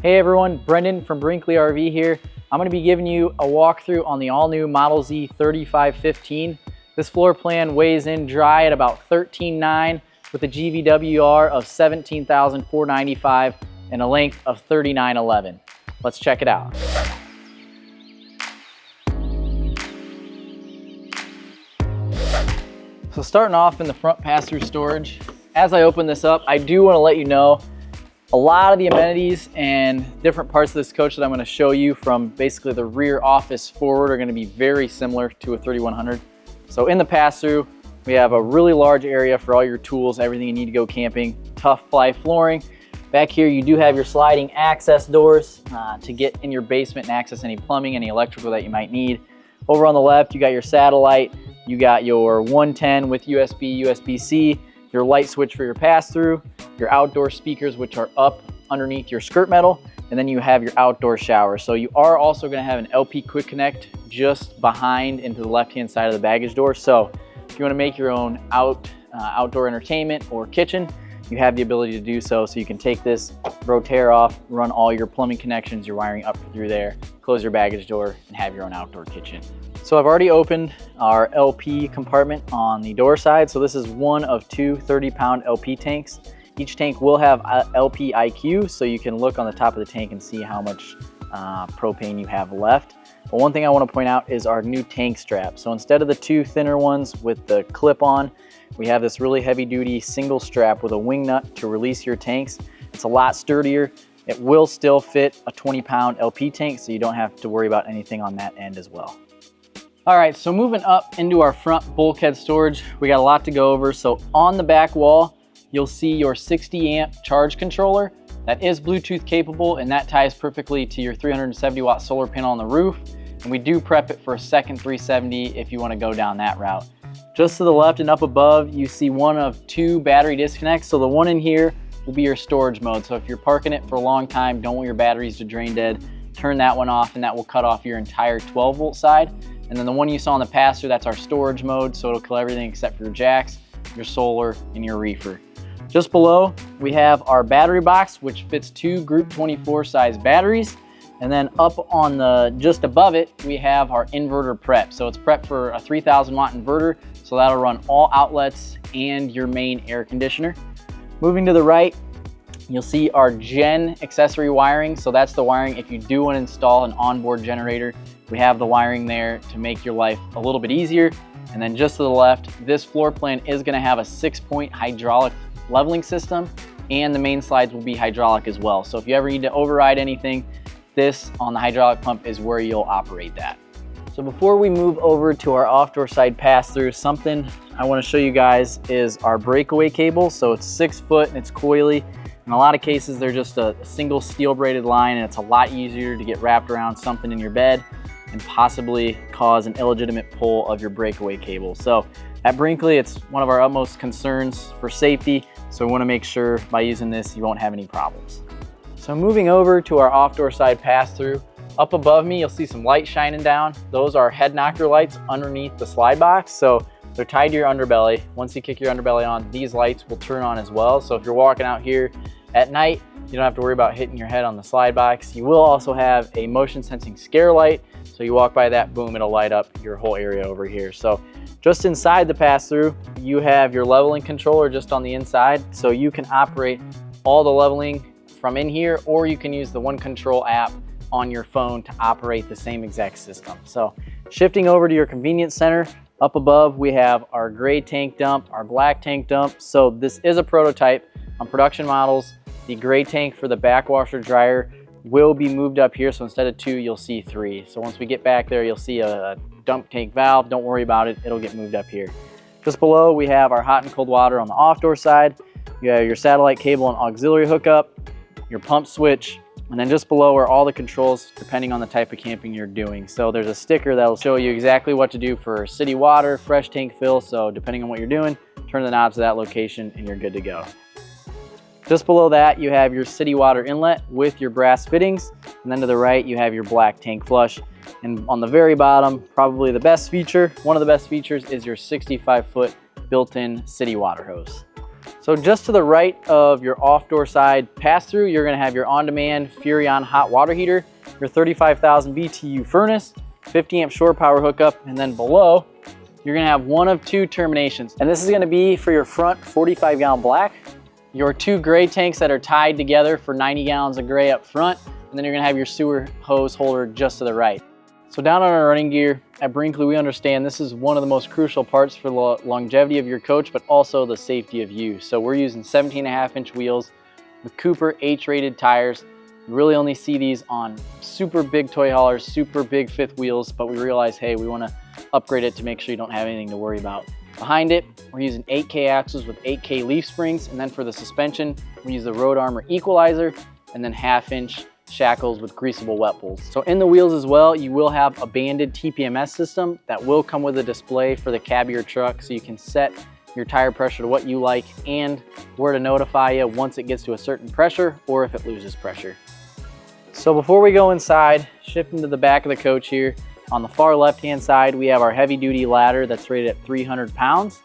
Hey everyone, Brendin from Brinkley RV here. I'm going to be giving you a walkthrough on the all-new Model Z 3515. This floor plan weighs in dry at about 13.9 with a GVWR of 17,495 and a length of 39.11. Let's check it out. So starting off in the front pass-through storage, as I open this up, I do want to let you know a lot of the amenities and different parts of this coach that I'm going to show you from basically the rear office forward are going to be very similar to a 3100. So in the pass-through, we have a really large area for all your tools, everything you need to go camping, tough ply flooring. Back here, you do have your sliding access doors to get in your basement and access any plumbing, any electrical that you might need. Over on the left, you got your satellite, you got your 110 with USB, USB-C, your light switch for your pass-through, your outdoor speakers, which are up underneath your skirt metal, and then you have your outdoor shower. So you are also going to have an LP quick connect just behind into the left-hand side of the baggage door. So if you want to make your own outdoor entertainment or kitchen, you have the ability to do so. So you can take this Rotair off, run all your plumbing connections, your wiring up through there, close your baggage door, and have your own outdoor kitchen. So I've already opened our LP compartment on the door side. So this is one of two 30-pound LP tanks. Each tank will have LP IQ, so you can look on the top of the tank and see how much propane you have left. But one thing I want to point out is our new tank strap. So instead of the two thinner ones with the clip on, we have this really heavy duty single strap with a wing nut to release your tanks. It's a lot sturdier. It will still fit a 20-pound LP tank, so you don't have to worry about anything on that end as well. All right, so moving up into our front bulkhead storage, we got a lot to go over. So on the back wall, you'll see your 60 amp charge controller that is Bluetooth capable, and that ties perfectly to your 370 watt solar panel on the roof. And we do prep it for a second 370 if you want to go down that route. Just to the left and up above, you see one of two battery disconnects. So the one in here will be your storage mode. So if you're parking it for a long time, don't want your batteries to drain dead, turn that one off, and that will cut off your entire 12 volt side. And then the one you saw in the pass-through, that's our storage mode. So it'll kill everything except for your jacks, your solar, and your reefer. Just below, we have our battery box, which fits two Group 24 size batteries. And then up on the, just above it, we have our inverter prep. So it's prepped for a 3000 watt inverter. So that'll run all outlets and your main air conditioner. Moving to the right, you'll see our Gen accessory wiring. So that's the wiring if you do want to install an onboard generator. We have the wiring there to make your life a little bit easier. And then just to the left, this floor plan is going to have a 6-point hydraulic leveling system, and the main slides will be hydraulic as well. So if you ever need to override anything, this on the hydraulic pump is where you'll operate that. So before we move over to our off-door side pass-through, something I want to show you guys is our breakaway cable. So it's 6 foot and it's coily. In a lot of cases, they're just a single steel braided line, and it's a lot easier to get wrapped around something in your bed and possibly cause an illegitimate pull of your breakaway cable. So at Brinkley, it's one of our utmost concerns for safety. So we want to make sure by using this, you won't have any problems. So moving over to our off-door side pass-through, up above me, you'll see some light shining down. Those are head knocker lights underneath the slide box. So they're tied to your underbelly. Once you kick your underbelly on, these lights will turn on as well. So if you're walking out here at night, you don't have to worry about hitting your head on the slide box. You will also have a motion sensing scare light. So you walk by that, boom, it'll light up your whole area over here. So just inside the pass-through, you have your leveling controller just on the inside. So you can operate all the leveling from in here, or you can use the One Control app on your phone to operate the same exact system. So shifting over to your convenience center, up above we have our gray tank dump, our black tank dump. So this is a prototype. On production models, the gray tank for the backwasher dryer will be moved up here. So instead of 2, you'll see 3. So once we get back there, you'll see a dump tank valve. Don't worry about it, it'll get moved up here. Just below, we have our hot and cold water on the off-door side. You have your satellite cable and auxiliary hookup, your pump switch, and then just below are all the controls depending on the type of camping you're doing. So there's a sticker that'll show you exactly what to do for city water, fresh tank fill. So depending on what you're doing, turn the knobs to that location and you're good to go. Just below that, you have your city water inlet with your brass fittings. And then to the right, you have your black tank flush. And on the very bottom, probably the best feature, one of the best features is your 65-foot built-in city water hose. So just to the right of your off-door side pass-through, you're gonna have your on-demand Furrion hot water heater, your 35,000 BTU furnace, 50 amp shore power hookup, and then below, you're gonna have one of two terminations. And this is gonna be for your front 45 gallon black, your two gray tanks that are tied together for 90 gallons of gray up front, and then you're gonna have your sewer hose holder just to the right. So down on our running gear at Brinkley, we understand this is one of the most crucial parts for the longevity of your coach, but also the safety of you. So we're using 17.5-inch wheels with Cooper H-rated tires. You really only see these on super big toy haulers, super big fifth wheels, but we realize, hey, we wanna upgrade it to make sure you don't have anything to worry about. Behind it, we're using 8K axles with 8K leaf springs, and then for the suspension, we use the Road Armor Equalizer, and then 1/2-inch shackles with greasable wet pulls. So in the wheels as well, you will have a banded TPMS system that will come with a display for the cab of your truck, so you can set your tire pressure to what you like and where to notify you once it gets to a certain pressure or if it loses pressure. So before we go inside, shifting to the back of the coach here, on the far left-hand side, we have our heavy-duty ladder that's rated at 300 pounds.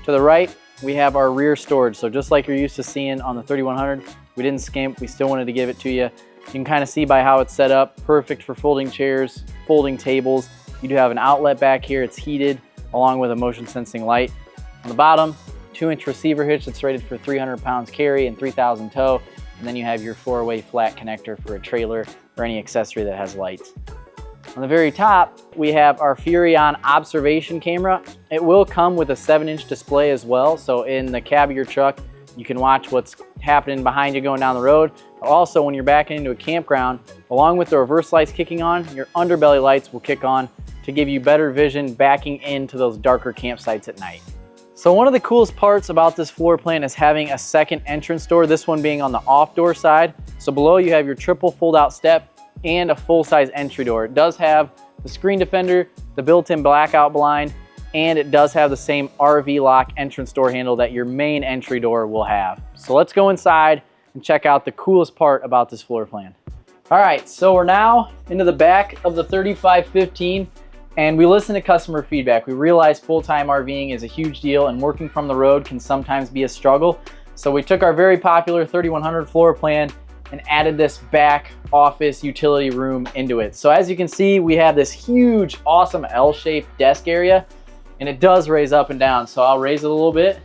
To the right, we have our rear storage. So just like you're used to seeing on the 3100, we didn't skimp, we still wanted to give it to you. You can kind of see by how it's set up, perfect for folding chairs, folding tables. You do have an outlet back here, it's heated, along with a motion sensing light. On the bottom, 2-inch receiver hitch that's rated for 300 pounds carry and 3,000 tow. And then you have your 4-way flat connector for a trailer or any accessory that has lights. On the very top, we have our Furrion observation camera. It will come with a 7-inch display as well. So in the cab of your truck, you can watch what's happening behind you going down the road. Also, when you're backing into a campground, along with the reverse lights kicking on, your underbelly lights will kick on to give you better vision backing into those darker campsites at night. So one of the coolest parts about this floor plan is having a second entrance door, this one being on the off door side. So below you have your triple fold out step and a full-size entry door. It does have the screen defender, the built-in blackout blind, and it does have the same RV lock entrance door handle that your main entry door will have. So let's go inside and check out the coolest part about this floor plan. All right, so we're now into the back of the 3515, and we listen to customer feedback. We realize full-time RVing is a huge deal and working from the road can sometimes be a struggle. So we took our very popular 3100 floor plan and added this back office utility room into it. So as you can see, we have this huge, awesome L-shaped desk area, and it does raise up and down. So I'll raise it a little bit.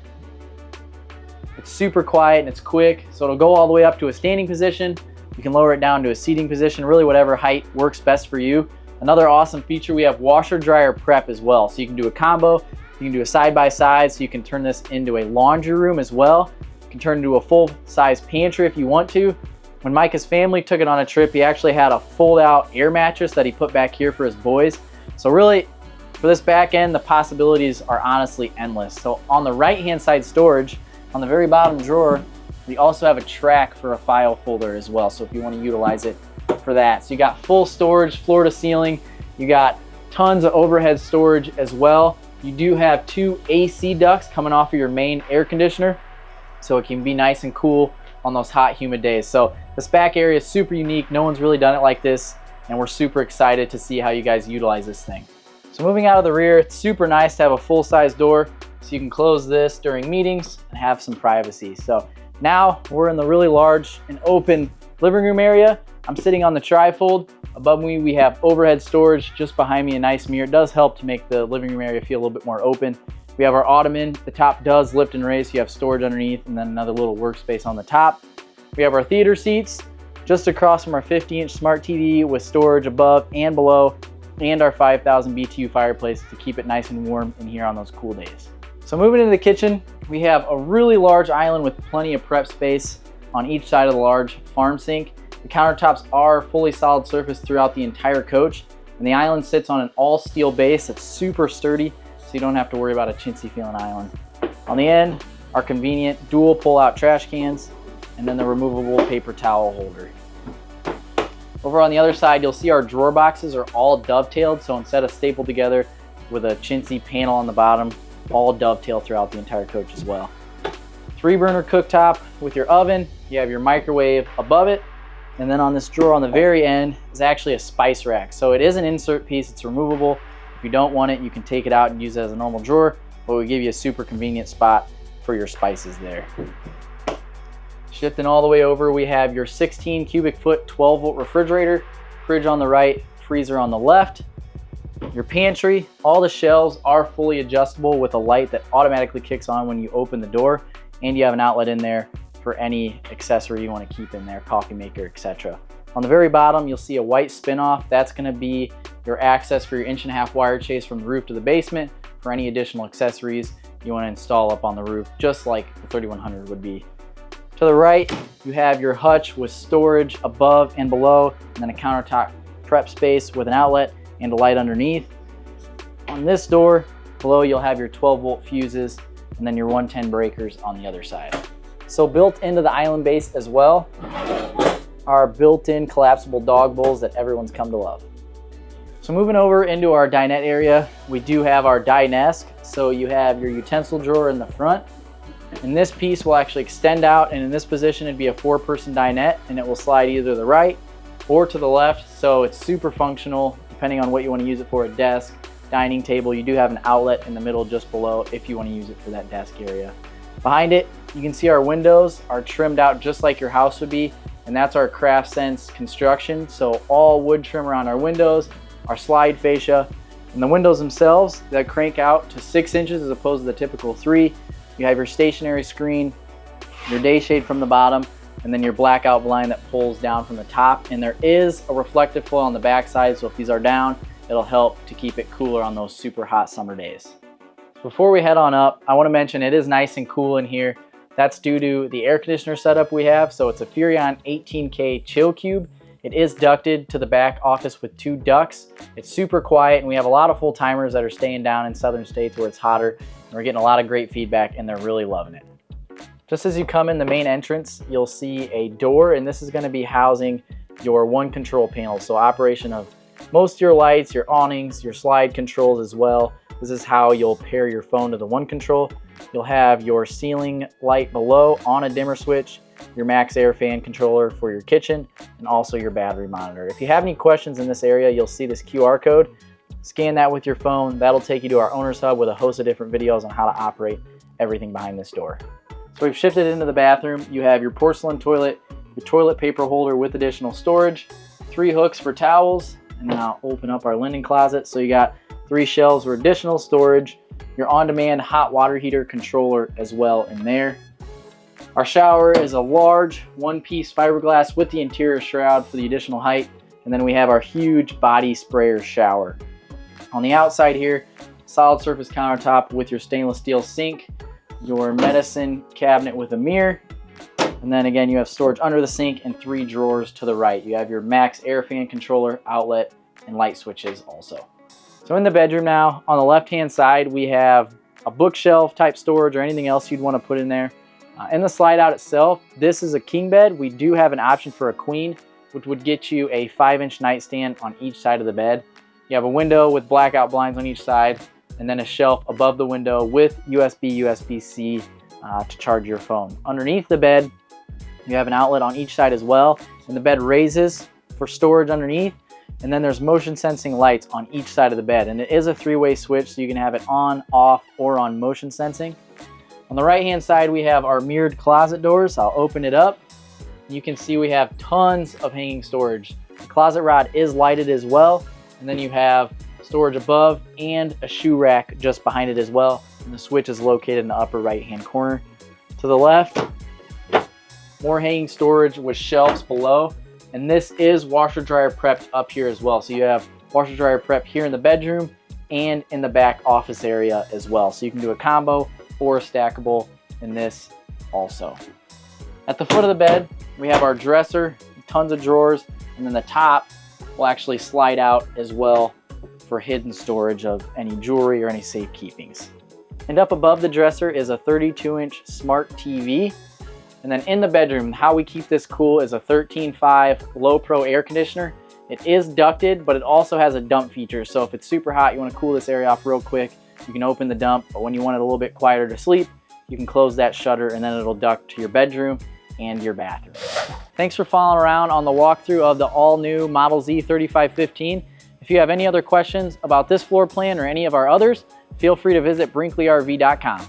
It's super quiet and it's quick. So it'll go all the way up to a standing position. You can lower it down to a seating position, really whatever height works best for you. Another awesome feature, we have washer dryer prep as well. So you can do a combo, you can do a side by side, so you can turn this into a laundry room as well. You can turn it into a full size pantry if you want to. When Micah's family took it on a trip, he actually had a fold out air mattress that he put back here for his boys. So really, for this back end, the possibilities are honestly endless. So on the right hand side storage, on the very bottom drawer, we also have a track for a file folder as well. So if you want to utilize it for that. So you got full storage, floor to ceiling. You got tons of overhead storage as well. You do have 2 AC ducts coming off of your main air conditioner, so it can be nice and cool on those hot, humid days. So this back area is super unique. No one's really done it like this, and we're super excited to see how you guys utilize this thing. So moving out of the rear, it's super nice to have a full-size door, so you can close this during meetings and have some privacy. So now we're in the really large and open living room area. I'm sitting on the trifold. Above me, we have overhead storage. Just behind me, a nice mirror. It does help to make the living room area feel a little bit more open. We have our ottoman. The top does lift and raise, so you have storage underneath and then another little workspace on the top. We have our theater seats just across from our 50-inch smart TV with storage above and below, and our 5,000 BTU fireplace to keep it nice and warm in here on those cool days. So moving into the kitchen, we have a really large island with plenty of prep space on each side of the large farm sink. The countertops are fully solid surface throughout the entire coach, and the island sits on an all steel base that's super sturdy, so you don't have to worry about a chintzy feeling island. On the end, our convenient dual pull out trash cans, and then the removable paper towel holder. Over on the other side, you'll see our drawer boxes are all dovetailed, so instead of stapled together with a chintzy panel on the bottom, all dovetail throughout the entire coach as well. 3-burner cooktop with your oven. You have your microwave above it. And then on this drawer on the very end is actually a spice rack. So it is an insert piece, it's removable. If you don't want it, you can take it out and use it as a normal drawer, but we give you a super convenient spot for your spices there. Shifting all the way over, we have your 16 cubic foot 12 volt refrigerator, fridge on the right, freezer on the left. Your pantry, all the shelves are fully adjustable with a light that automatically kicks on when you open the door, and you have an outlet in there for any accessory you want to keep in there, coffee maker, etc. On the very bottom, you'll see a white spin-off. That's going to be your access for your 1.5-inch wire chase from the roof to the basement for any additional accessories you want to install up on the roof, just like the 3100 would be. To the right, you have your hutch with storage above and below, and then a countertop prep space with an outlet and a light underneath. On this door, below you'll have your 12 volt fuses and then your 110 breakers on the other side. So built into the island base as well are built-in collapsible dog bowls that everyone's come to love. So moving over into our dinette area, we do have our Dinesk. So you have your utensil drawer in the front, and this piece will actually extend out, and in this position it'd be a 4-person dinette, and it will slide either to the right or to the left. So it's super functional depending on what you want to use it for, a desk, dining table. You do have an outlet in the middle just below if you want to use it for that desk area. Behind it, you can see our windows are trimmed out just like your house would be, and that's our CraftSense construction. So all wood trim around our windows, our slide fascia, and the windows themselves that crank out to 6 inches as opposed to the typical 3. You have your stationary screen, your day shade from the bottom, and then your blackout blind that pulls down from the top. And there is a reflective foil on the back side, so if these are down, it'll help to keep it cooler on those super hot summer days. Before we head on up, I want to mention it is nice and cool in here. That's due to the air conditioner setup we have. So it's a Furrion 18K chill cube. It is ducted to the back office with 2 ducts. It's super quiet, and we have a lot of full timers that are staying down in southern states where it's hotter, and we're getting a lot of great feedback, and they're really loving it. Just as you come in the main entrance, you'll see a door, and this is going to be housing your one control panel. So operation of most of your lights, your awnings, your slide controls as well. This is how you'll pair your phone to the one control. You'll have your ceiling light below on a dimmer switch, your max air fan controller for your kitchen, and also your battery monitor. If you have any questions in this area, you'll see this QR code. Scan that with your phone. That'll take you to our owner's hub with a host of different videos on how to operate everything behind this door. So we've shifted into the bathroom. You have your porcelain toilet, your toilet paper holder with additional storage, 3 hooks for towels, and then I'll open up our linen closet. So you got 3 shelves for additional storage, your on-demand hot water heater controller as well in there. Our shower is a large 1-piece fiberglass with the interior shroud for the additional height, and then we have our huge body sprayer shower. On the outside here, solid surface countertop with your stainless steel sink, your medicine cabinet with a mirror, and then again you have storage under the sink and 3 drawers to the right. You have your max air fan controller, outlet, and light switches also. So in the bedroom now, on the left hand side we have a bookshelf type storage or anything else you'd want to put in there. In the slide out itself, this is a king bed. We do have an option for a queen, which would get you a 5-inch nightstand on each side of the bed. You have a window with blackout blinds on each side, and then a shelf above the window with USB-C to charge your phone. Underneath the bed, you have an outlet on each side as well, and the bed raises for storage underneath, and then there's motion sensing lights on each side of the bed, and it is a 3-way switch, so you can have it on, off, or on motion sensing. On the right hand side, we have our mirrored closet doors. I'll open it up. You can see we have tons of hanging storage. The closet rod is lighted as well, and then you have storage above and a shoe rack just behind it as well, and the switch is located in the upper right hand corner. To the left, more hanging storage with shelves below, and this is washer dryer prepped up here as well. So you have washer dryer prep here in the bedroom and in the back office area as well, so you can do a combo or stackable in this also. At the foot of the bed, we have our dresser, tons of drawers, and then the top will actually slide out as well for hidden storage of any jewelry or any safekeepings. And up above the dresser is a 32-inch smart TV. And then in the bedroom, how we keep this cool is a 13.5 low pro air conditioner. It is ducted, but it also has a dump feature. So if it's super hot, you want to cool this area off real quick, you can open the dump, but when you want it a little bit quieter to sleep, you can close that shutter and then it'll duct to your bedroom and your bathroom. Thanks for following around on the walkthrough of the all-new Model Z 3515. If you have any other questions about this floor plan or any of our others, feel free to visit BrinkleyRV.com.